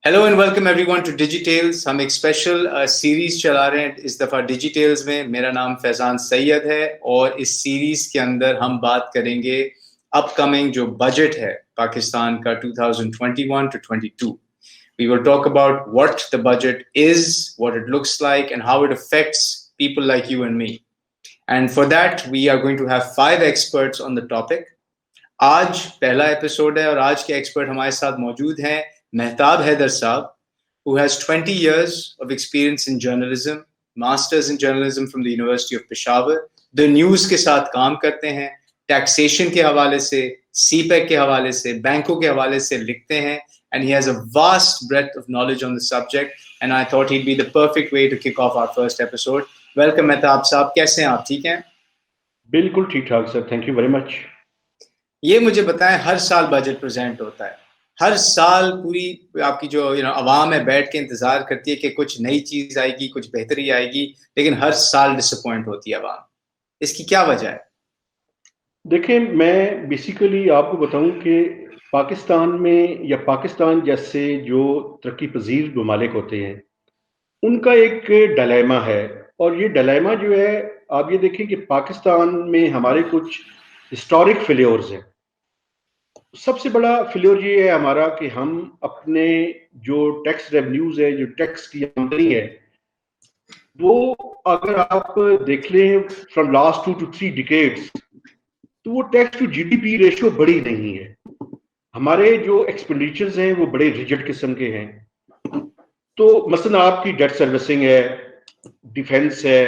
Hello and welcome everyone to Digitals. ہم ایک special series چلا رہے ہیں اس دفعہ ڈیجیٹیلز میں. میرا نام فیضان سید ہے اور اس سیریز کے اندر ہم بات کریں گے اپ کمنگ جو بجٹ ہے پاکستان کا 2021 to 22. We will talk about what the budget is, what it looks like, and how it affects people like you and me. And for that, we are going to have 5 experts on the topic. آج پہلا episode ہے اور آج کے expert ہمارے ساتھ موجود ہیں مہتاب حیدر صاحب who has 20 years of experience in journalism, masters in journalism from the University of Peshawar. The news کے ساتھ کام کرتے ہیں, ٹیکسیشن کے حوالے سے, سی پیک کے حوالے سے, بینکوں کے حوالے سے لکھتے ہیں, and he has a vast breadth of knowledge on the subject, and I thought he'd be the perfect way to kick off our first episode. Welcome Mahtab صاحب, کیسے ہیں آپ؟ ٹھیک ہیں؟ بالکل ٹھیک ٹھاک سر, تھینک یو ویری مچ. یہ مجھے بتائیں, ہر سال بجٹ پریزنٹ ہوتا ہے, ہر سال پوری آپ کی جو عوام ہے بیٹھ کے انتظار کرتی ہے کہ کچھ نئی چیز آئے گی, کچھ بہتری آئے گی, لیکن ہر سال ڈس اپوائنٹ ہوتی ہے عوام. اس کی کیا وجہ ہے؟ دیکھیں, میں بیسیکلی آپ کو بتاؤں کہ پاکستان میں یا پاکستان جیسے جو ترقی پذیر ممالک ہوتے ہیں ان کا ایک ڈائلیما ہے, اور یہ ڈائلیما جو ہے آپ یہ دیکھیں کہ پاکستان میں ہمارے کچھ ہسٹورک فیلیورز ہیں. سب سے بڑا فیلیور یہ ہے ہمارا کہ ہم اپنے جو ٹیکس ریونیوز ہے, جو ٹیکس کی آمدنی ہے, وہ اگر آپ دیکھ لیں فرام لاسٹ 2 to 3 ڈیکیڈز تو وہ tax to G D P ratio بڑی نہیں ہے. ہمارے جو ایکسپینڈیچرز ہیں وہ بڑے ریجڈ قسم کے ہیں. تو مثلا آپ کی ڈیٹ سروسنگ ہے, ڈیفینس ہے,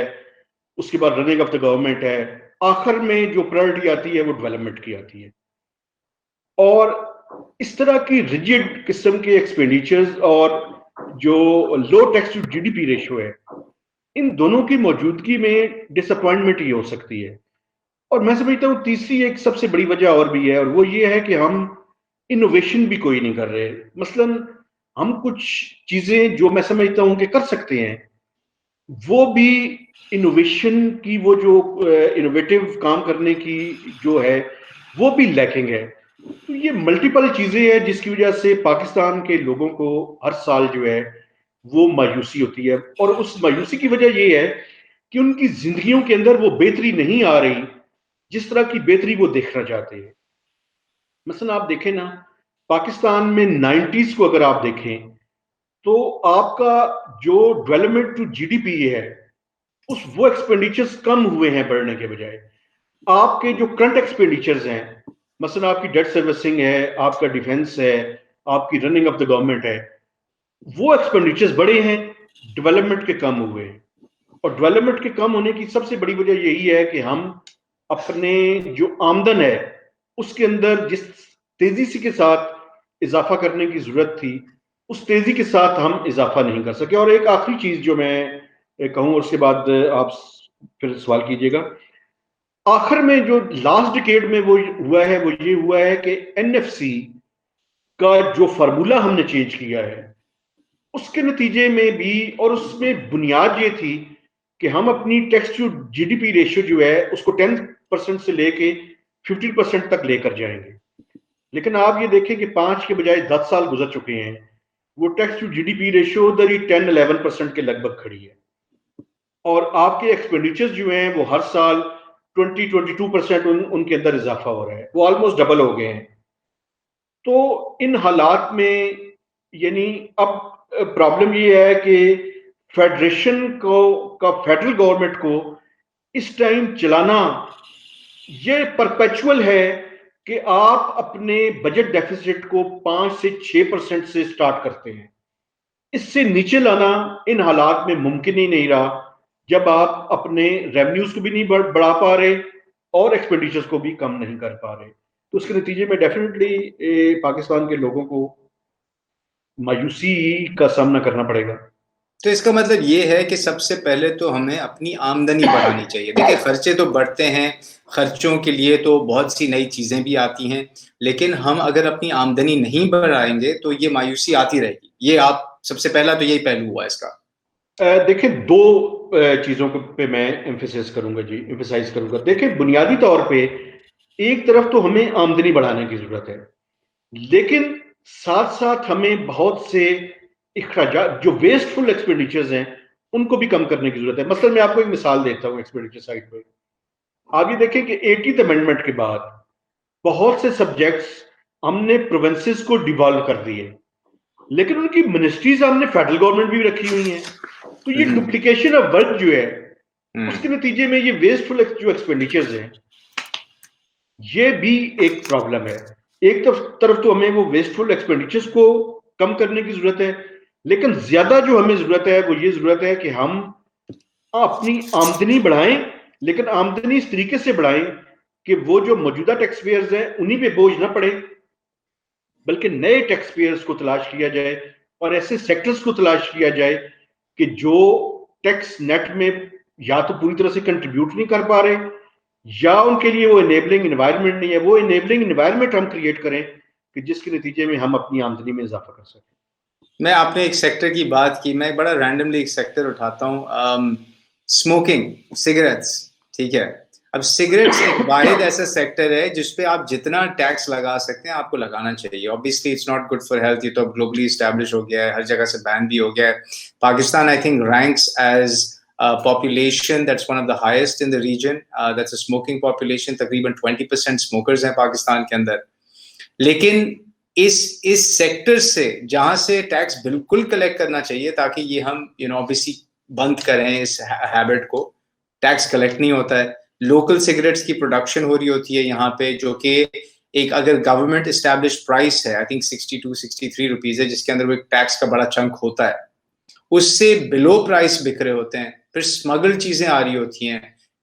اس کے بعد رننگ آف دا گورنمنٹ ہے, آخر میں جو پرائرٹی آتی ہے وہ ڈیولپمنٹ کی آتی ہے. اور اس طرح کی ریجڈ قسم کے ایکسپینڈیچرز اور جو low tax to G D P ratio ہے, ان دونوں کی موجودگی میں ڈس اپوائنٹمنٹ ہی ہو سکتی ہے. اور میں سمجھتا ہوں تیسری ایک سب سے بڑی وجہ اور بھی ہے, اور وہ یہ ہے کہ ہم انوویشن بھی کوئی نہیں کر رہے. مثلا ہم کچھ چیزیں جو میں سمجھتا ہوں کہ کر سکتے ہیں, وہ بھی انوویشن کی, وہ جو انوویٹو کام کرنے کی جو ہے وہ بھی لیکنگ ہے. تو یہ ملٹیپل چیزیں ہیں جس کی وجہ سے پاکستان کے لوگوں کو ہر سال جو ہے وہ مایوسی ہوتی ہے, اور اس مایوسی کی وجہ یہ ہے کہ ان کی زندگیوں کے اندر وہ بہتری نہیں آ رہی جس طرح کی بہتری وہ دیکھنا چاہتے ہیں. مثلا آپ دیکھیں نا, پاکستان میں 90s کو اگر آپ دیکھیں تو آپ کا جو development to G D P ہے وہ ایکسپینڈیچرز کم ہوئے ہیں بڑھنے کے بجائے. آپ کے جو کرنٹ ایکسپینڈیچرز ہیں, مثلا آپ کی ڈیٹ سروسنگ ہے, آپ کا ڈیفینس ہے, آپ کی رننگ آف دا گورنمنٹ ہے, وہ ایکسپینڈیچرز بڑے ہیں, ڈیولپمنٹ کے کم ہوئے ہیں. اور ڈیولپمنٹ کے کم ہونے کی سب سے بڑی وجہ یہی ہے کہ ہم اپنے جو آمدن ہے اس کے اندر جس تیزی سے کے ساتھ اضافہ کرنے کی ضرورت تھی اس تیزی کے ساتھ ہم اضافہ نہیں کر سکے. اور ایک آخری چیز جو میں کہوں اور اس کے بعد آپ پھر سوال کیجئے گا, آخر میں جو لاسٹ ڈیکیڈ میں وہ ہوا ہے وہ یہ ہوا ہے کہ این ایف سی کا جو فارمولا ہم نے چینج کیا ہے اس کے نتیجے میں بھی, اور اس میں بنیاد یہ تھی کہ ہم اپنی tax to G D P ratio جو ہے اس کو 10% سے لے کے 15% تک لے کر جائیں گے. لیکن آپ یہ دیکھیں کہ 5 کے بجائے 10 سال گزر چکے ہیں, وہ tax to G D P ratio ادھر ہی 10-11% کے لگ بھگ کھڑی ہے, اور آپ کے ایکسپینڈیچرز جو ہیں وہ ہر سال 20-22% ان کے اندر اضافہ ہو رہا ہے, وہ آلموسٹ ڈبل ہو گئے ہیں. تو ان حالات میں یعنی اب پرابلم یہ ہے کہ فیڈریشن کا فیڈرل گورنمنٹ کو اس ٹائم چلانا یہ پرپیچول ہے کہ آپ اپنے بجٹ ڈیفیسٹ کو 5 سے 6% سے سٹارٹ کرتے ہیں. اس سے نیچے لانا ان حالات میں ممکن ہی نہیں رہا جب آپ اپنے ریونیوز کو بھی نہیں بڑھا پا رہے اور ایکسپینڈیچرز کو بھی کم نہیں کر پا رہے. تو اس کے نتیجے میں ڈیفینیٹلی پاکستان کے لوگوں کو مایوسی کا سامنا کرنا پڑے گا. تو اس کا مطلب یہ ہے کہ سب سے پہلے تو ہمیں اپنی آمدنی بڑھانی چاہیے. دیکھیں, خرچے تو بڑھتے ہیں, خرچوں کے لیے تو بہت سی نئی چیزیں بھی آتی ہیں, لیکن ہم اگر اپنی آمدنی نہیں بڑھائیں گے تو یہ مایوسی آتی رہے گی. یہ آپ سب سے پہلا تو یہی پہلو ہوا اس کا. دیکھیں, 2 چیزوں پہ میں ایمفیسائز کروں گا. دیکھیں, بنیادی طور پہ ایک طرف تو ہمیں آمدنی بڑھانے کی ضرورت ہے, لیکن ساتھ ساتھ ہمیں بہت سے اخراجات جو ویسٹفل ایکسپینڈیچرز ہیں ان کو بھی کم کرنے کی ضرورت ہے. مثلا میں آپ کو ایک مثال دیتا ہوں ایکسپینڈیچر سائڈ پہ. آپ یہ دیکھیں کہ 80th امینڈمنٹ کے بعد بہت سے سبجیکٹس ہم نے پروونسز کو ڈیوالو کر دیے, لیکن ان کی منسٹریز ہم نے فیڈرل گورنمنٹ بھی رکھی ہوئی ہیں. تو یہ ڈپلیکیشن آف ورک جو ہے اس کے نتیجے میں یہ ویسٹفل جو ایکسپینڈیچرز ہیں یہ بھی ایک پرابلم ہے. ایک طرف تو ہمیں وہ ویسٹفل ایکسپینڈیچرز کو کم کرنے کی ضرورت ہے, لیکن زیادہ جو ہمیں ضرورت ہے وہ یہ ضرورت ہے کہ ہم اپنی آمدنی بڑھائیں, لیکن آمدنی اس طریقے سے بڑھائیں کہ وہ جو موجودہ ٹیکس پیئرز ہیں انہی پہ بوجھ نہ پڑے, بلکہ نئے ٹیکس پیئرز کو تلاش کیا جائے اور ایسے سیکٹرز کو تلاش کیا جائے کہ جو ٹیکس نیٹ میں یا تو پوری طرح سے کنٹریبیوٹ نہیں کر پا رہے یا ان کے لیے وہ انیبلنگ انوائرمنٹ نہیں ہے. وہ انیبلنگ انوائرمنٹ ہم کریٹ کریں کہ جس کے نتیجے میں ہم اپنی آمدنی میں اضافہ کر سکیں. میں آپ نے ایک سیکٹر کی بات کی, میں بڑا رینڈملی ایک سیکٹر اٹھاتا ہوں, اسموکنگ, سگریٹس. ٹھیک ہے, اب سگریٹس ایک واحد ایسا سیکٹر ہے جس پہ آپ جتنا ٹیکس لگا سکتے ہیں آپ کو لگانا چاہیے. obviously it's not good for health, یہ تو گلوبلی اسٹیبلش ہو گیا ہے, ہر جگہ سے بین بھی ہو گیا ہے. Pakistan I think ranks as population that's one of the highest in the region, that's a smoking population. تقریباً 20% smokers ہیں پاکستان کے اندر. لیکن اس سیکٹر سے جہاں سے ٹیکس بالکل کلیکٹ کرنا چاہیے تاکہ یہ ہم obviously بند کریں اس ہیبٹ کو, ٹیکس کلیکٹ نہیں ہوتا ہے. لوکل سگریٹس کی پروڈکشن ہو رہی ہوتی ہے یہاں پہ, جو کہ ایک اگر گورنمنٹ اسٹیبلش پرائس ہے I think 62-63 روپیز ہے, جس کے اندر وہ ایک ٹیکس کا بڑا چنک ہوتا ہے, اس سے بلو پرائس بک رہے ہوتے ہیں, پھر اسمگل چیزیں آ رہی ہوتی ہیں.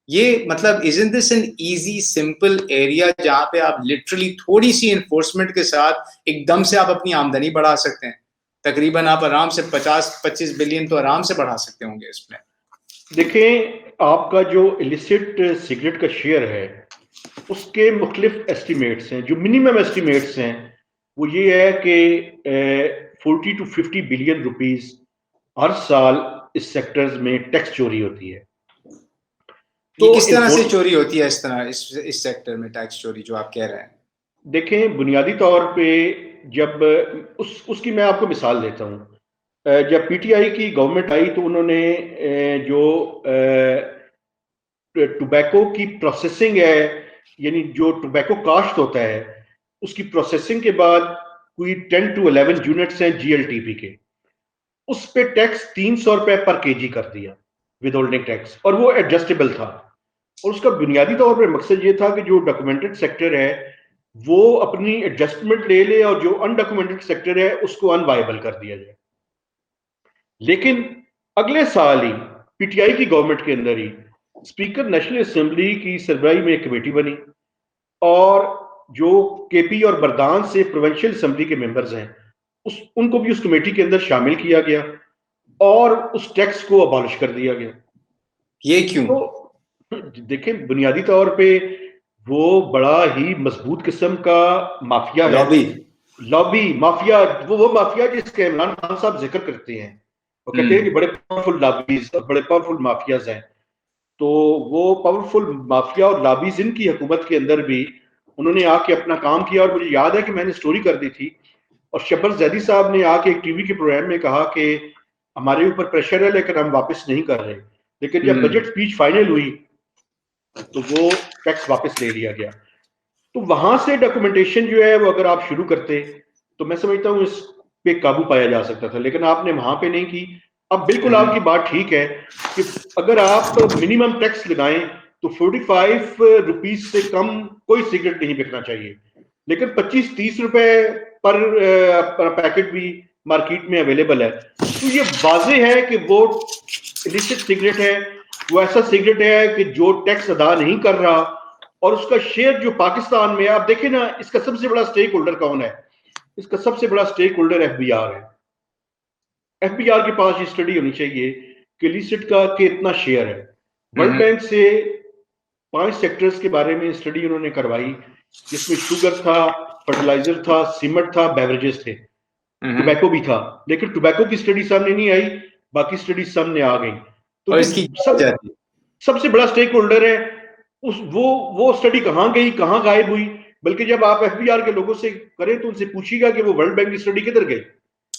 یہ مطلب isn't this an easy simple area جہاں پہ آپ لٹرلی تھوڑی سی انفورسمنٹ کے ساتھ ایک دم سے آپ اپنی آمدنی بڑھا سکتے ہیں. تقریباً آپ آرام سے 50-25 بلین تو آرام سے بڑھا سکتے ہوں گے اس میں. دیکھیں آپ کا جو illicit سگریٹ کا شیئر ہے اس کے مختلف ایسٹیمیٹس ہیں. جو منیمم ایسٹیمیٹس ہیں وہ یہ ہے کہ 40-50 بلین روپیز ہر سال اس سیکٹرز میں ٹیکس چوری ہوتی ہے. یہ کس طرح سے چوری ہوتی ہے اس طرح اس سیکٹر میں ٹیکس چوری جو آپ کہہ رہے ہیں؟ دیکھیں بنیادی طور پہ جب اس کی میں آپ کو مثال دیتا ہوں. جب پی ٹی آئی کی گورنمنٹ آئی تو انہوں نے جو ٹوبیکو کی پروسیسنگ ہے, یعنی جو ٹوبیکو کاشت ہوتا ہے اس کی پروسیسنگ کے بعد کوئی 10 to 11 یونٹس ہیں جی ایل ٹی پی کے, اس پہ ٹیکس 300 روپے پر کے جی کر دیا ود ہولڈنگ ٹیکس, اور وہ ایڈجسٹیبل تھا. اور اس کا بنیادی طور پہ مقصد یہ تھا کہ جو ڈاکومنٹڈ سیکٹر ہے وہ اپنی ایڈجسٹمنٹ لے لے اور جو انڈاکومنٹڈ سیکٹر ہے اس کو انوائبل کر دیا جائے. لیکن اگلے سال ہی پی ٹی آئی کی گورنمنٹ کے اندر ہی اسپیکر نیشنل اسمبلی کی سربراہی میں ایک کمیٹی بنی, اور جو کے پی اور بردان سے پروونشل اسمبلی کے ممبرز ہیں ان کو بھی اس کمیٹی کے اندر شامل کیا گیا اور اس ٹیکس کو ابالش کر دیا گیا. یہ کیوں؟ تو دیکھیں بنیادی طور پہ وہ بڑا ہی مضبوط قسم کا مافیا ہے, لابی مافیا, وہ مافیا جس کے عمران خان صاحب ذکر کرتے ہیں. وہ کہتے ہیں کہ بڑے پاورفل لابیز اور بڑے پاورفل مافیاز ہیں. تو وہ پاورفل مافیا اور لابیز ان کی حکومت کے اندر بھی انہوں نے آ کے اپنا کام کیا. اور مجھے یاد ہے کہ میں نے سٹوری کر دی تھی اور شبر زیدی صاحب نے آ کے ایک ٹی وی کے پروگرام میں کہا کہ ہمارے اوپر پریشر ہے لیکن ہم واپس نہیں کر رہے. لیکن جب بجٹ سپیچ فائنل ہوئی تو وہ ٹیکس واپس لے لیا گیا. تو وہاں سے ڈاکومنٹیشن جو ہے وہ اگر آپ شروع کرتے تو میں سمجھتا ہوں اس پہ قابو پایا جا سکتا تھا, لیکن آپ نے وہاں پہ نہیں کی. اب بالکل آپ کی بات ٹھیک ہے کہ اگر آپ منیمم ٹیکس لگائیں تو 45 روپیز سے کم کوئی سگریٹ نہیں بکنا چاہیے, لیکن 25-30 روپے پر پیکٹ بھی مارکیٹ میں اویلیبل ہے. تو یہ واضح ہے کہ وہ illicit سگریٹ ہے, وہ ایسا سگریٹ ہے کہ جو ٹیکس ادا نہیں کر رہا, اور اس کا شیئر جو پاکستان میں آپ دیکھیں نا, اس کا سب سے بڑا سٹیک ہولڈر کون ہے؟ اس کا سب سے بڑا سٹیک ہولڈر ایف بی آر ہے. ایف بی آر کے پاس یہ اسٹڈی ہونی چاہیے کہ illicit کا کتنا شیئر ہے. ورلڈ بینک سے 5 سیکٹرز کے بارے میں اسٹڈی انہوں نے کروائی جس میں شوگر تھا, فرٹیلائزر تھا, سیمنٹ تھا, بیوریجز تھے, ٹوبیکو بھی تھا. لیکن ٹوبیکو کی اسٹڈی سامنے نہیں آئی, باقی اسٹڈی سامنے آ گئیں. تو اس کی سب سے بڑا سٹیک ہولڈر ہے وہ اسٹڈی کہاں گئی, کہاں غائب ہوئی؟ بلکہ جب آپ ایف بی آر کے لوگوں سے کریں تو ان سے پوچھیے گا کہ وہ ورلڈ بینک کی اسٹڈی کدھر گئی.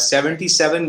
77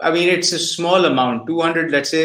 I mean, it's a small amount, 200, let's say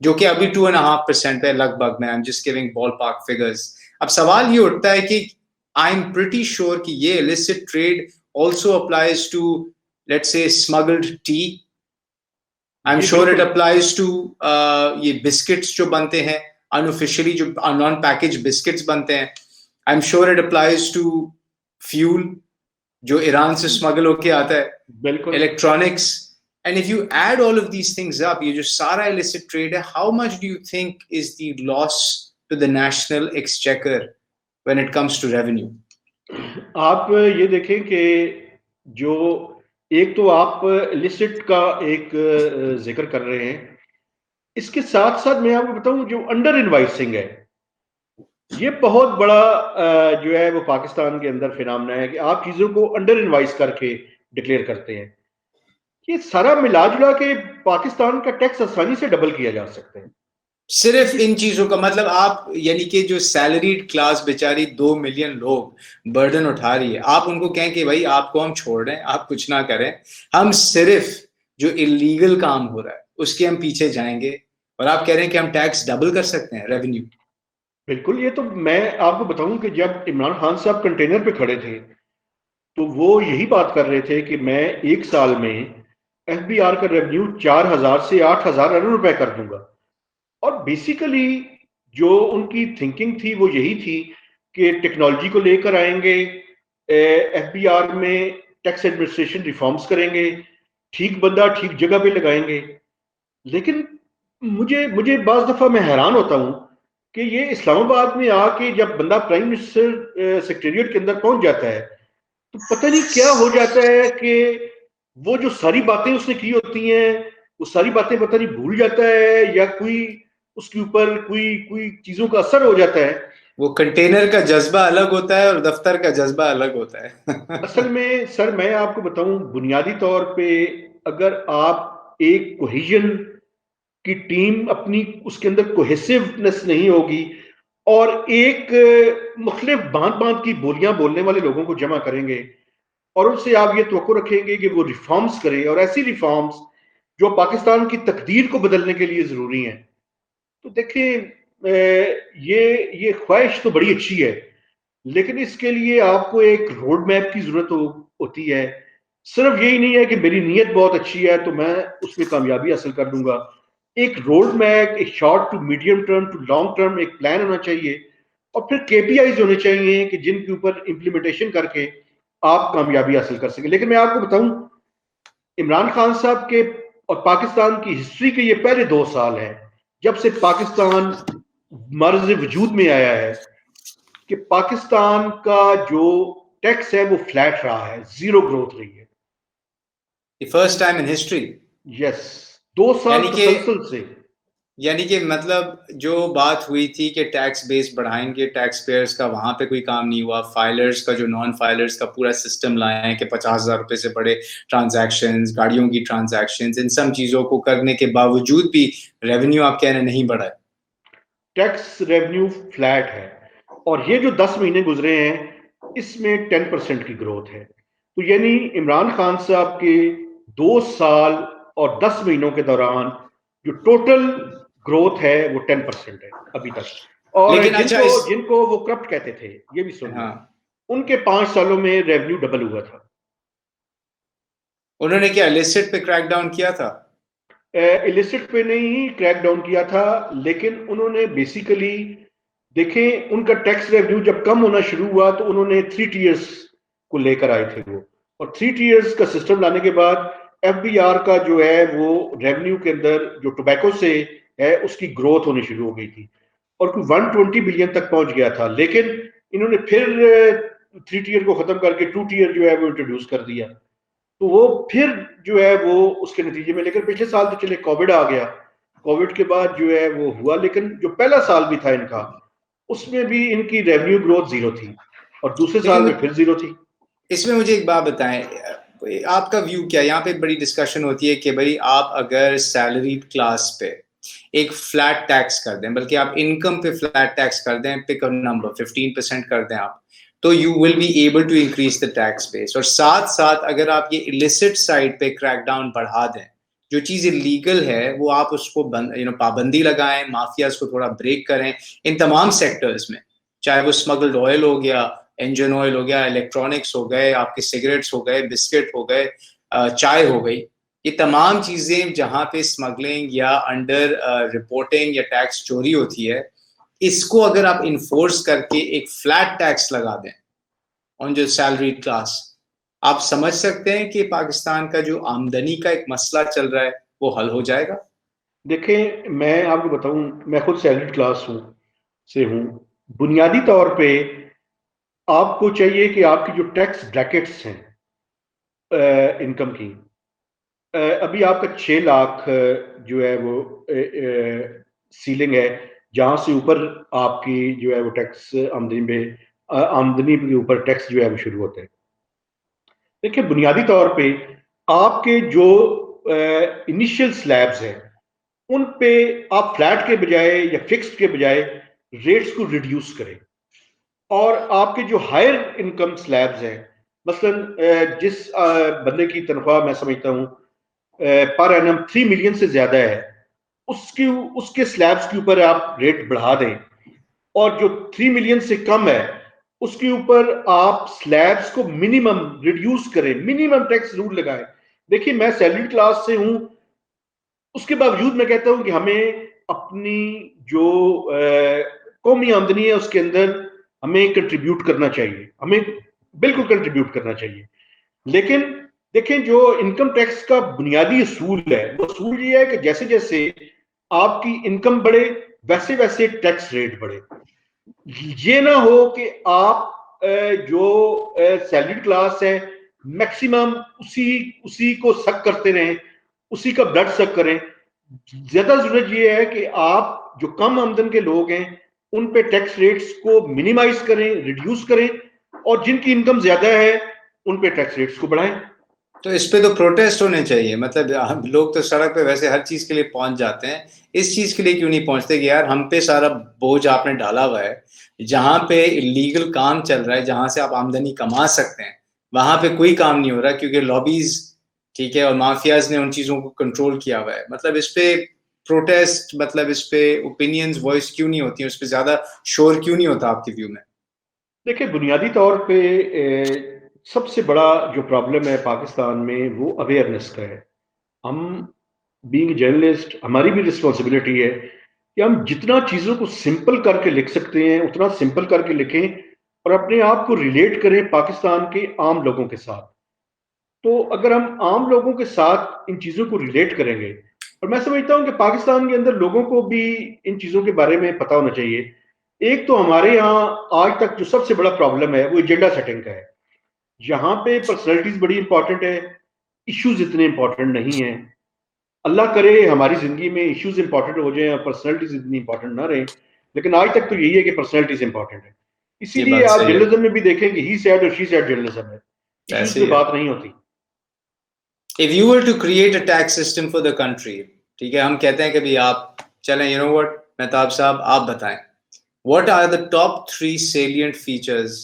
جو کہ ابھی 2.5% پہ لگ بھگ میں. I'm just giving ballpark figures. اب سوال یہ اٹھتا ہے کہ I'm pretty sure کہ یہ illicit trade also applies to, let's say, smuggled tea. I'm sure it applies to یہ biscuits جو بنتے ہیں unofficially, جو non-packaged biscuits بنتے ہیں. I'm sure it applies to fuel جو ایران سے smuggle ہو کے آتا ہے, بالکل, electronics. And if you add all of these things up, یہ جو سارا illicit trade ہے, how much do you think is the loss to the national exchequer when it comes to revenue? آپ یہ دیکھیں کہ جو ایک تو آپ illicit کا ایک ذکر کر رہے ہیں, اس کے ساتھ ساتھ میں آپ کو بتاؤں جو انڈر انوائسنگ ہے, یہ بہت بڑا جو ہے وہ پاکستان کے اندر فینامنا ہے کہ آپ چیزوں کو انڈر انوائس کر کے ڈکلیئر کرتے ہیں. یہ سارا ملا جلا کے پاکستان کا ٹیکس آسانی سے ڈبل کیا جا سکتا ہے صرف ان چیزوں کا. مطلب آپ یعنی کہ جو سیلریڈ کلاس بیچاری 2 ملین لوگ برڈن اٹھا رہی ہے, آپ ان کو کہیں کہ بھائی آپ کو ہم چھوڑ رہے ہیں, آپ کچھ نہ کریں, ہم صرف جو اللیگل کام ہو رہا ہے اس کے ہم پیچھے جائیں گے, اور آپ کہہ رہے ہیں کہ ہم ٹیکس ڈبل کر سکتے ہیں ریونیو. بالکل. یہ تو میں آپ کو بتاؤں کہ جب عمران خان صاحب کنٹینر پہ کھڑے تھے تو وہ یہی بات کر رہے تھے کہ میں ایک سال میں ایف بی آر کا ریونیو 4,000 سے 8,000 ارب روپے کر دوں گا. اور بیسیکلی جو ان کی تھنکنگ تھی وہ یہی تھی کہ ٹیکنالوجی کو لے کر آئیں گے, ایف بی آر میں ٹیکس ایڈمنسٹریشن ریفارمز کریں گے, ٹھیک بندہ ٹھیک جگہ پہ لگائیں گے. لیکن مجھے بعض دفعہ میں حیران ہوتا ہوں کہ یہ اسلام آباد میں آ کے جب بندہ پرائم منسٹر سیکریٹریٹ کے اندر پہنچ جاتا ہے تو پتہ نہیں کیا ہو جاتا ہے کہ وہ جو ساری باتیں اس نے کی ہوتی ہیں وہ ساری باتیں پتہ نہیں بھول جاتا ہے, یا کوئی اس کے اوپر کوئی چیزوں کا اثر ہو جاتا ہے. وہ کنٹینر کا جذبہ الگ ہوتا ہے اور دفتر کا جذبہ الگ ہوتا ہے. اصل میں سر میں آپ کو بتاؤں بنیادی طور پہ اگر آپ ایک کوہیژن کی ٹیم اپنی اس کے اندر کوہیسونیس نہیں ہوگی اور ایک مختلف باندھ کی بولیاں بولنے والے لوگوں کو جمع کریں گے اور ان سے آپ یہ توقع رکھیں گے کہ وہ ریفارمز کریں, اور ایسی ریفارمز جو پاکستان کی تقدیر کو بدلنے کے لیے ضروری ہیں, تو دیکھیں یہ خواہش تو بڑی اچھی ہے, لیکن اس کے لیے آپ کو ایک روڈ میپ کی ضرورت ہوتی ہے. صرف یہی نہیں ہے کہ میری نیت بہت اچھی ہے تو میں اس میں کامیابی حاصل کر دوں گا. ایک روڈ میپ, ایک short to medium term to long term ایک پلان ہونا چاہیے, اور پھر کے پی آئیز ہونے چاہیے کہ جن کے اوپر امپلیمنٹیشن کر کے آپ کامیابی حاصل کر سکیں. لیکن میں آپ کو بتاؤں عمران خان صاحب کے اور پاکستان کی ہسٹری کے یہ پہلے 2 سال ہیں جب سے پاکستان مرز وجود میں آیا ہے کہ پاکستان کا جو ٹیکس ہے وہ فلیٹ رہا ہے, زیرو گروتھ رہی ہے. First time in history. Yes, 2 سال تسلسل سے. یعنی کہ مطلب جو بات ہوئی تھی کہ ٹیکس بیس بڑھائیں گے ٹیکس پیئرز کا, وہاں پہ کوئی کام نہیں ہوا. فائلرز کا جو نان فائلرز کا پورا سسٹم لائے ہیں کہ 50,000 روپے سے بڑے ٹرانزیکشنز, گاڑیوں کی ٹرانزیکشنز, ان سب چیزوں کو کرنے کے باوجود بھی ریونیو آپ کہہ رہے ہیں نہیں بڑھا ہے. ٹیکس ریونیو فلیٹ ہے, اور یہ جو 10 مہینے گزرے ہیں اس میں 10% کی گروتھ ہے. تو یعنی عمران خان صاحب کے 2 سال اور 10 مہینوں کے دوران جو ٹوٹل گروتھ ہے وہ 10% ہے ابھی تک. اور جن کو وہ کرپٹ کہتے تھے یہ بھی سننا, ان کے 5 سالوں میں ریونیو ڈبل ہوا تھا. انہوں نے کیا illicit پہ کریک ڈاؤن کیا تھا؟ illicit پہ نہیں کریک ڈاؤن کیا تھا, لیکن انہوں نے بیسیکلی دیکھیں ان کا ٹیکس ریونیو جب کم ہونا شروع ہوا تو انہوں نے 3 ٹیئرز کو لے کر آئے تھے وہ, اور 3 ٹیئرز کا سسٹم لانے کے بعد ایف بی آر کا جو ہے وہ ریونیو کے اندر جو ٹوبیکو سے ہے اس کی گروتھ ہونی شروع ہو گئی تھی اور کوئی 120 بلین تک پہنچ گیا تھا. لیکن انہوں نے پھر 3 ٹیئر کو ختم کر کے 2 ٹیئر جو ہے وہ انٹروڈیوس کر دیا, تو وہ پھر جو ہے وہ اس کے نتیجے میں. لیکن پچھلے سال تو چلے کووڈ آ گیا, کووڈ کے بعد جو ہے وہ ہوا, لیکن جو پہلا سال بھی تھا ان کا اس میں بھی ان کی ریونیو گروتھ 0 تھی اور دوسرے سال میں پھر 0 تھی. اس میں مجھے ایک بات بتائیں, آپ کا ویو کیا؟ یہاں پہ بڑی ڈسکشن ہوتی ہے کہ بھائی آپ اگر سیلریڈ کلاس پہ ایک فلیٹ ٹیکس کر دیں, بلکہ آپ انکم پہ فلیٹ ٹیکس کر دیں, پک اے نمبر 15% کر دیں آپ, تو you will be able to increase the tax base. اور ساتھ ساتھ اگر آپ یہ illicit سائڈ پہ کریک ڈاؤن بڑھا دیں, جو چیز لیگل ہے وہ آپ اس کو پابندی لگائیں, مافیاز کو تھوڑا بریک کریں ان تمام سیکٹرز میں, چاہے وہ اسمگلڈ آئل ہو گیا, انجن آئل ہو گیا, الیکٹرانکس ہو گئے, آپ کے سگریٹس ہو گئے, بسکٹ ہو گئے, چائے ہو گئی, یہ تمام چیزیں جہاں پہ اسمگلنگ یا انڈر رپورٹنگ یا ٹیکس چوری ہوتی ہے, اس کو اگر آپ انفورس کر کے ایک فلیٹ ٹیکس لگا دیں آن جو سیلری کلاس, آپ سمجھ سکتے ہیں کہ پاکستان کا جو آمدنی کا ایک مسئلہ چل رہا ہے وہ حل ہو جائے گا. دیکھیں میں آپ کو بتاؤں, میں خود سیلری کلاس سے ہوں. بنیادی طور پہ آپ کو چاہیے کہ آپ کی جو ٹیکس بریکٹس ہیں انکم کی, ابھی آپ کا 6 لاکھ جو ہے وہ سیلنگ ہے, جہاں سے اوپر آپ کی جو ہے وہ ٹیکس آمدنی کے اوپر ٹیکس جو ہے وہ شروع ہوتا ہے. دیکھیں بنیادی طور پہ آپ کے جو انیشیل سلیبز ہیں ان پہ آپ فلیٹ کے بجائے یا فکسڈ کے بجائے ریٹس کو ریڈیوس کریں, اور آپ کے جو ہائر انکم سلیبز ہیں, مثلا جس بندے کی تنخواہ میں سمجھتا ہوں پر اینم 3 ملین سے زیادہ ہے, اس کے سلیبز کے اوپر آپ ریٹ بڑھا دیں, اور جو 3 ملین سے کم ہے اس کے اوپر آپ سلیبز کو منیمم ریڈیوس کریں, منیمم ٹیکس رول لگائیں. دیکھیے میں سیلری کلاس سے ہوں, اس کے باوجود میں کہتا ہوں کہ ہمیں اپنی جو قومی آمدنی ہے اس کے اندر ہمیں کنٹریبیوٹ کرنا چاہیے, ہمیں بالکل کنٹریبیوٹ کرنا چاہیے. لیکن دیکھیں جو انکم ٹیکس کا بنیادی اصول ہے وہ اصول یہ ہے کہ جیسے جیسے آپ کی انکم بڑھے ویسے ویسے ٹیکس ریٹ بڑھے. یہ نہ ہو کہ آپ جو سیلری کلاس ہے میکسیمم اسی کو سک کرتے رہیں, اسی کا بلڈ سک کریں. زیادہ ضرورت یہ ہے کہ آپ جو کم آمدن کے لوگ ہیں ان پہ ٹیکس ریٹس کو منیمائز کریں, ریڈیوس کریں, اور جن کی انکم زیادہ ہے ان پہ ٹیکس ریٹس کو بڑھائیں. تو اس پہ تو پروٹیسٹ ہونے چاہیے, مطلب لوگ تو سڑک پہ ویسے ہر چیز کے لیے پہنچ جاتے ہیں, اس چیز کے لیے کیوں نہیں پہنچتے کہ یار ہم پہ سارا بوجھ آپ نے ڈالا ہوا ہے, جہاں پہ لیگل کام چل رہا ہے, جہاں سے آپ آمدنی کما سکتے ہیں وہاں پہ کوئی کام نہیں ہو رہا کیونکہ لابیز ٹھیک ہے اور مافیاز نے ان چیزوں کو کنٹرول کیا ہوا ہے. مطلب اس پہ پروٹیسٹ, مطلب اس پہ اوپینینز وائس کیوں نہیں ہوتی ہیں, اس پہ زیادہ شور کیوں نہیں ہوتا آپ کی ویو میں؟ دیکھیں بنیادی طور پہ سب سے بڑا جو پرابلم ہے پاکستان میں وہ اویئرنیس کا ہے. ہم بینگ جرنلسٹ ہماری بھی رسپانسبلٹی ہے کہ ہم جتنا چیزوں کو سمپل کر کے لکھ سکتے ہیں اتنا سمپل کر کے لکھیں, اور اپنے آپ کو ریلیٹ کریں پاکستان کے عام لوگوں کے ساتھ. تو اگر ہم عام لوگوں کے ساتھ ان چیزوں کو ریلیٹ کریں گے, اور میں سمجھتا ہوں کہ پاکستان کے اندر لوگوں کو بھی ان چیزوں کے بارے میں پتہ ہونا چاہیے. ایک تو ہمارے یہاں آج تک جو سب سے بڑا پرابلم ہے وہ ایجنڈا سیٹنگ کا ہے. یہاں پہ پرسنالٹیز بڑی امپورٹنٹ ہے, ایشوز اتنے امپورٹنٹ نہیں ہیں. اللہ کرے ہماری زندگی میں ایشوز امپورٹنٹ ہو جائیں اور پرسنالٹیز اتنی امپورٹنٹ نہ رہیں, لیکن آج تک تو یہی ہے کہ پرسنالٹیز امپورٹنٹ ہے. اسی یہ لیے بات آپ صحیح ہے, جرنلزم میں بھی دیکھیں کہ ہی سیڈ اور شی سیڈ جرنلزم ہے, ایشوز ایسے پہ ہی ہے. بات نہیں ہوتی. If you were to create a tax system for the country, ٹھیک ہے, ہم کہتے ہیں کہ بھی آپ چلیں, you know what, مہتاب صاحب آپ بتائیں, what are the top 3 salient features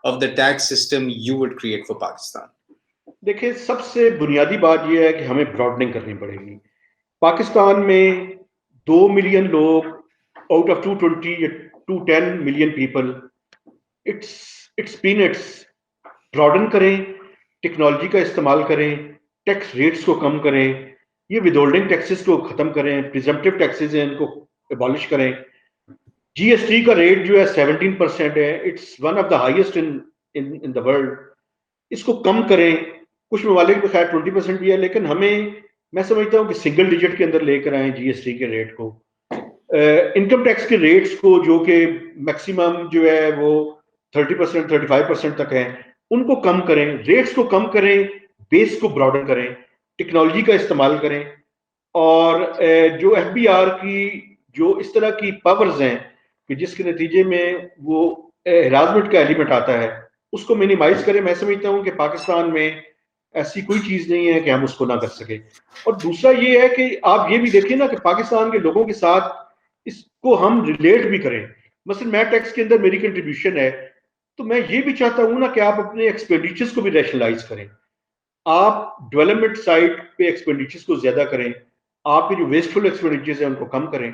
of the tax system you would create for Pakistan? دیکھیں سب سے بنیادی بات یہ ہے کہ ہمیں براڈننگ کرنی پڑے گی. پاکستان میں 2 ملین لوگ آؤٹ آف 220 یا 210 million people, it's pants. Broaden کریں, ٹیکنالوجی کا استعمال کریں, ٹیکس ریٹس کو کم کریں, یہ ود ہولڈنگ ٹیکسز کو ختم کریں, پریزمپٹیو ٹیکسز ہیں ان کو ایبالش کریں. جی ایس ٹی کا ریٹ جو ہے 17% ہے, it's one of the highest in the world. اس کو کم کریں. کچھ ممالک میں خیر 20% بھی ہے, لیکن ہمیں میں سمجھتا ہوں کہ سنگل ڈیجٹ کے اندر لے کر آئیں جی ایس ٹی کے ریٹ کو. انکم ٹیکس کے ریٹس کو جو کہ میکسیمم جو ہے وہ 30% 35% تک ہیں ان کو کم کریں, ریٹس کو کم کریں, بیس کو براڈن کریں, ٹیکنالوجی کا استعمال کریں, اور جو ایف بی آر کی جو اس طرح کی پاورز ہیں کہ جس کے نتیجے میں وہ ہراسمنٹ کا ایلیمنٹ آتا ہے اس کو منیمائز کریں. میں سمجھتا ہوں کہ پاکستان میں ایسی کوئی چیز نہیں ہے کہ ہم اس کو نہ کر سکیں. اور دوسرا یہ ہے کہ آپ یہ بھی دیکھیں نا کہ پاکستان کے لوگوں کے ساتھ اس کو ہم ریلیٹ بھی کریں. مثلا میں ٹیکس کے اندر میری کنٹریبیوشن ہے, تو میں یہ بھی چاہتا ہوں نا کہ آپ اپنے ایکسپینڈیچرز کو بھی ریشنلائز کریں. آپ ڈیولپمنٹ سائٹ پہ ایکسپینڈیچرز کو زیادہ کریں, آپ کے جو ویسٹفل ایکسپینڈیچرز ہیں ان کو کم کریں.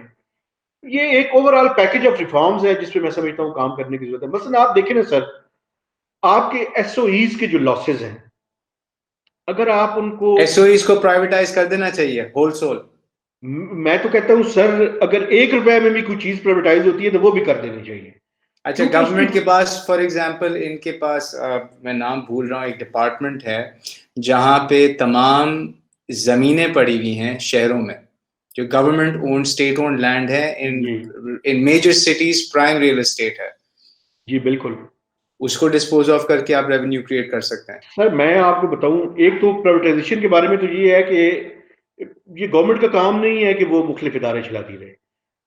یہ ایک over all package of reforms ہے جس پہ میں سمجھتا ہوں کام کرنے کی ضرورت ہے. مثلا آپ دیکھیں نا سر, آپ کے ایس او ایز کے جو لاسز ہیں, اگر آپ ان کو ایس او ایز کو پرائیویٹائز کر دینا چاہیے ہول سول. میں تو کہتا ہوں سر, اگر 1 روپے میں بھی کوئی چیز پرائیویٹائز ہوتی ہے تو وہ بھی کر دینی چاہیے. اچھا, گورنمنٹ کے پاس فار ایگزامپل ان کے پاس میں نام بھول رہا ہوں, ایک ڈپارٹمنٹ ہے جہاں پہ تمام زمینیں پڑی ہوئی ہیں شہروں میں جو government own state own land ہے, in major cities prime real estate ہے. جی بالکل, اس کو ڈسپوز آف کر کے آپ ریونیو کریٹ کر سکتے ہیں. سر میں آپ کو بتاؤں, ایک تو پرائیویٹائزیشن کے بارے میں تو یہ ہے کہ یہ گورنمنٹ کا کام نہیں ہے کہ وہ مختلف ادارے چلاتی رہے.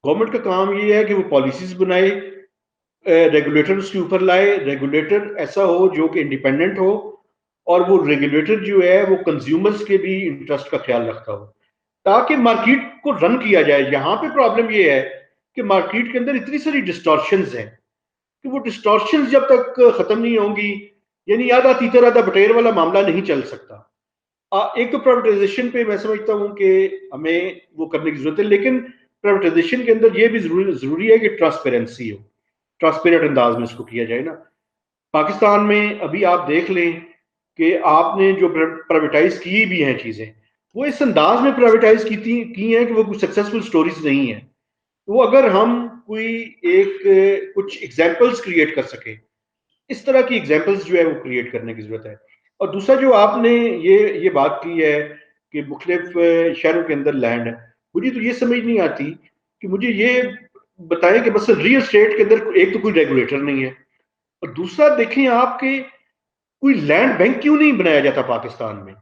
گورنمنٹ کا کام یہ ہے کہ وہ پالیسیز بنائے, ریگولیٹر اس کے اوپر لائے, ریگولیٹر ایسا ہو جو کہ انڈیپینڈنٹ ہو, اور وہ ریگولیٹر جو ہے وہ کنزیومرز کے بھی انٹرسٹ کا خیال رکھتا ہو تاکہ مارکیٹ کو رن کیا جائے. یہاں پہ پرابلم یہ ہے کہ مارکیٹ کے اندر اتنی ساری ڈسٹارشنز ہیں کہ وہ ڈسٹارشنز جب تک ختم نہیں ہوں گی, یعنی آدھا تیتر آدھا بٹیر والا معاملہ نہیں چل سکتا. ایک تو پرائیویٹائزیشن پہ میں سمجھتا ہوں کہ ہمیں وہ کرنے کی ضرورت ہے, لیکن پرائیویٹائزیشن کے اندر یہ بھی ضروری ہے کہ ٹرانسپیرنسی ہو, ٹرانسپیرنٹ انداز میں اس کو کیا جائے نا. پاکستان میں ابھی آپ دیکھ لیں کہ آپ نے جو پرائیویٹائز کی بھی ہیں چیزیں, وہ اس انداز میں پرائیویٹائز کی ہیں کہ وہ کچھ سکسیسفل سٹوریز نہیں ہیں. وہ اگر ہم کوئی کچھ ایگزامپلس کریٹ کر سکیں, اس طرح کی ایگزامپلس جو ہے وہ کریٹ کرنے کی ضرورت ہے. اور دوسرا جو آپ نے یہ بات کی ہے کہ مختلف شہروں کے اندر لینڈ ہے, مجھے تو یہ سمجھ نہیں آتی کہ مجھے یہ بتائیں کہ مثلا ریئل اسٹیٹ کے اندر ایک تو کوئی ریگولیٹر نہیں ہے, اور دوسرا دیکھیں آپ کے کوئی لینڈ بینک کیوں نہیں بنایا جاتا پاکستان میں.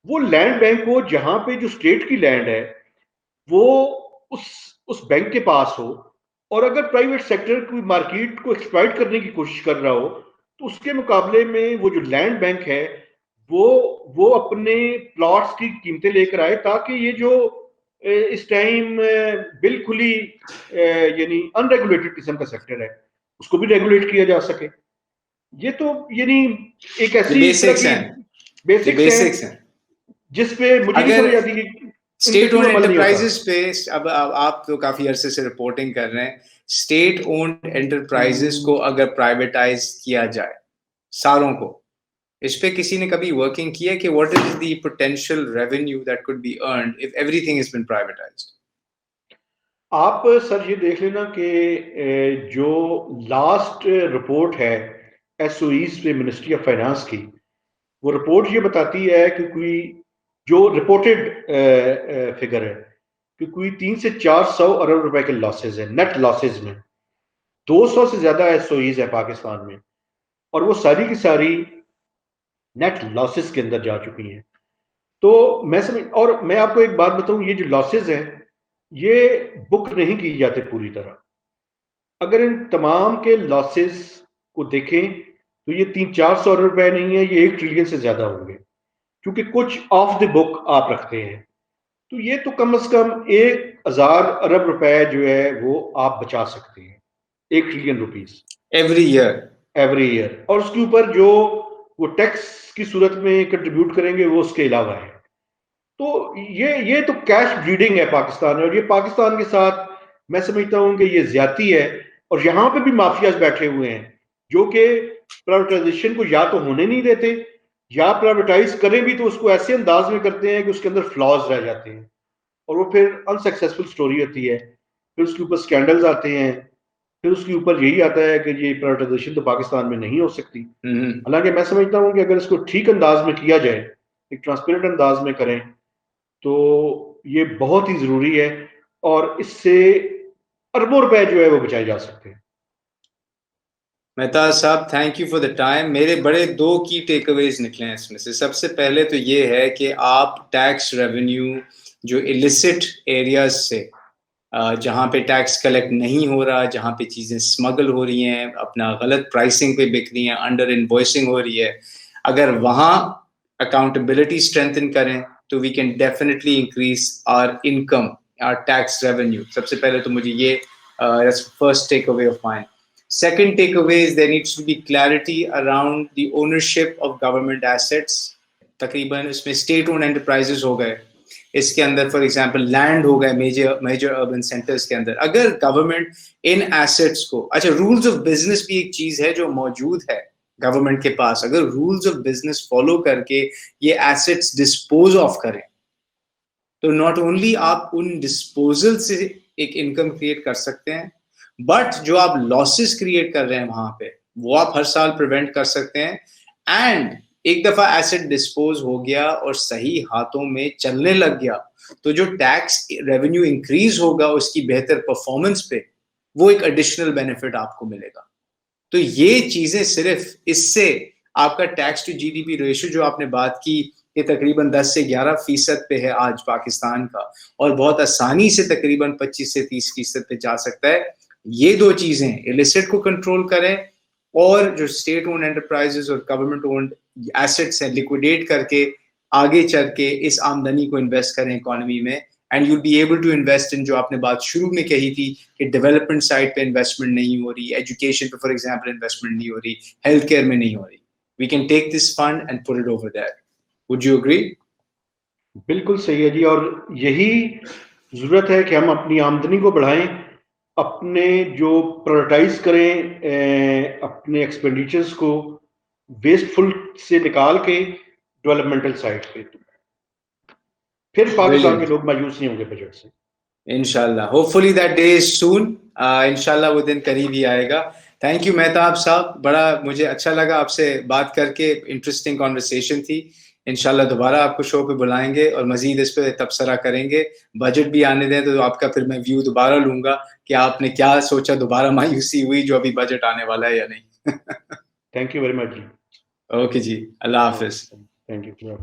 وہ لینڈ بینک ہو جہاں پہ جو اسٹیٹ کی لینڈ ہے وہ اس بینک کے پاس ہو, اور اگر پرائیویٹ سیکٹر کوئی مارکیٹ کو ایکسپلائٹ کرنے کی کوشش کر رہا ہو تو اس کے مقابلے میں وہ جو لینڈ بینک ہے وہ اپنے پلاٹس کی قیمتیں لے کر آئے تاکہ یہ جو اس ٹائم بالکل ہی یعنی ان ریگولیٹڈ قسم کا سیکٹر ہے اس کو بھی ریگولیٹ کیا جا سکے. یہ تو یعنی ایک ایسی طرح کی بیسکس ہیں جس پہ مجھے نہیں سمجھ آتی کہ اسٹیٹ اونڈ انٹرپرائزز پہ. اب آپ تو کافی عرصے سے رپورٹنگ کر رہے ہیں, اسٹیٹ اونڈ انٹرپرائزز کو اگر پرائیویٹائز کیا جائے ساروں کو, اس پہ کسی نے کبھی ورکنگ کی ہے کہ what is the potential revenue that could be earned if everything is been privatised? آپ سر یہ دیکھ لینا کہ جو لاسٹ رپورٹ ہے ایس او ایز پہ منسٹری آف فائنانس کی, وہ رپورٹ یہ بتاتی ہے کہ کوئی جو رپورٹڈ فگر ہے کہ کوئی 300 سے 400 ارب روپے کے لاسز ہیں, نیٹ لاسز میں 200 سے زیادہ ایس او ایز ہے پاکستان میں, اور وہ ساری کی ساری نیٹ لاسز کے اندر جا چکی ہیں. تو میں اور میں آپ کو ایک بات بتاؤں, یہ جو لاسز ہیں یہ بک نہیں کی جاتے پوری طرح. اگر ان تمام کے لاسز کو دیکھیں تو یہ 300-400 ارب روپے نہیں ہے, یہ 1 ٹریلین سے زیادہ ہوں گے, کیونکہ کچھ آف دی بک آپ رکھتے ہیں. تو یہ تو کم از کم 1000 ارب روپے جو ہے وہ آپ بچا سکتے ہیں, 1 ٹریلین روپیز ایوری ایئر, اور اس کے اوپر جو وہ ٹیکس کی صورت میں کنٹریبیوٹ کریں گے وہ اس کے علاوہ ہے. تو یہ تو کیش بلیڈنگ ہے پاکستان میں, اور یہ پاکستان کے ساتھ میں سمجھتا ہوں کہ یہ زیادتی ہے. اور یہاں پہ بھی مافیاز بیٹھے ہوئے ہیں جو کہ پرائیویٹائزیشن کو یا تو ہونے نہیں دیتے, یا پرائیویٹائز کریں بھی تو اس کو ایسے انداز میں کرتے ہیں کہ اس کے اندر فلاز رہ جاتے ہیں, اور وہ پھر انسکسیسفل سٹوری ہوتی ہے, پھر اس کے اوپر سکینڈلز آتے ہیں, پھر اس کے اوپر یہی آتا ہے کہ یہ پرائیویٹائزیشن تو پاکستان میں نہیں ہو سکتی. حالانکہ میں سمجھتا ہوں کہ اگر اس کو ٹھیک انداز میں کیا جائے, ایک ٹرانسپیرنٹ انداز میں کریں, تو یہ بہت ہی ضروری ہے, اور اس سے اربوں روپے جو ہے وہ بچائے جا سکتے ہیں. مہتاز صاحب thank you for the time. میرے بڑے 2 کی ٹیک اویز نکلے ہیں اس میں سے. سب سے پہلے تو یہ ہے کہ آپ ٹیکس ریونیو جو ایلیسٹ ایریاز سے جہاں پہ ٹیکس کلیکٹ نہیں ہو رہا, جہاں پہ چیزیں اسمگل ہو رہی ہیں, اپنا غلط پرائسنگ پہ بک رہی ہیں, انڈر انوائسنگ ہو رہی ہے, اگر وہاں اکاؤنٹیبلٹی اسٹرینتھن کریں تو we can definitely increase our income, our tax revenue. سب سے پہلے تو مجھے یہ first takeaway of mine. Second takeaway is there needs to be clarity around the ownership of government assets. تقریباً اس میں اسٹیٹ اون انٹرپرائزز ہو گئے, اس کے اندر فار ایگزامپل لینڈ ہو گئے میجر اربن سینٹرز کے اندر. اگر گورنمنٹ ان ایسٹس کو, اچھا رولز آف بزنس بھی ایک چیز ہے جو موجود ہے گورنمنٹ کے پاس, اگر رولز آف بزنس فالو کر کے یہ ایسٹس ڈسپوز آف کریں تو ناٹ اونلی آپ ان ڈسپوزل سے ایک انکم کریٹ کر سکتے ہیں, بٹ جو آپ لاسز کریٹ کر رہے ہیں وہاں پہ وہ آپ ہر سال پریونٹ کر سکتے ہیں. اینڈ ایک دفعہ ایسٹ ڈسپوز ہو گیا اور صحیح ہاتھوں میں چلنے لگ گیا تو جو ٹیکس ریونیو انکریز ہوگا اس کی بہتر پرفارمنس پہ, وہ ایک ایڈیشنل بینیفٹ آپ کو ملے گا. تو یہ چیزیں صرف اس سے آپ کا tax to G D P ratio جو آپ نے بات کی کہ تقریباً 10 سے 11% پہ ہے آج پاکستان کا, اور بہت آسانی سے تقریباً 25 سے 30% پہ جا سکتا ہے. یہ دو چیزیں ایلسٹ کو کنٹرول کریں اور جو اسٹیٹ اونڈ انٹرپرائزز اور گورنمنٹ اونڈ ایسٹس ہیں لیکویڈیٹ کر کے آگے چل کے اس آمدنی کو انویسٹ کریں اکانومی میں, and you be able to invest in, جو آپ نے بات شروع میں کہی تھی کہ ڈیولپمنٹ سائڈ پہ انویسٹمنٹ نہیں ہو رہی, ایجوکیشن پہ فار ایگزامپل انویسٹمنٹ نہیں ہو رہی, ہیلتھ کیئر میں نہیں ہو رہی. We can take this fund and put it over there. Would you agree? بالکل صحیح ہے جی, اور یہی ضرورت ہے کہ ہم اپنی آمدنی کو بڑھائیں, اپنے جو پرائرٹائز کریں اپنے ایکسپینڈیچرز کو ویسٹ فل سے نکال کے ڈیولپمنٹل سائڈ پہ, پھر پاکستان کے لوگ مایوس نہیں ہوں گے بجٹ سے. انشاءاللہ, hopefully that day is soon, انشاءاللہ وہ دن قریب ہی آئے گا. تھینک یو مہتاب صاحب, بڑا مجھے اچھا لگا آپ سے بات کر کے, انٹرسٹنگ کانورسیشن تھی. انشاءاللہ دوبارہ آپ کو شو پہ بلائیں گے اور مزید اس پہ تبصرہ کریں گے. بجٹ بھی آنے دیں تو آپ کا پھر میں ویو دوبارہ لوں گا کہ آپ نے کیا سوچا, دوبارہ مایوسی ہوئی جو ابھی بجٹ آنے والا ہے یا نہیں. تھینک یو ویری مچ جی. اوکے جی, اللہ حافظ. Thank you.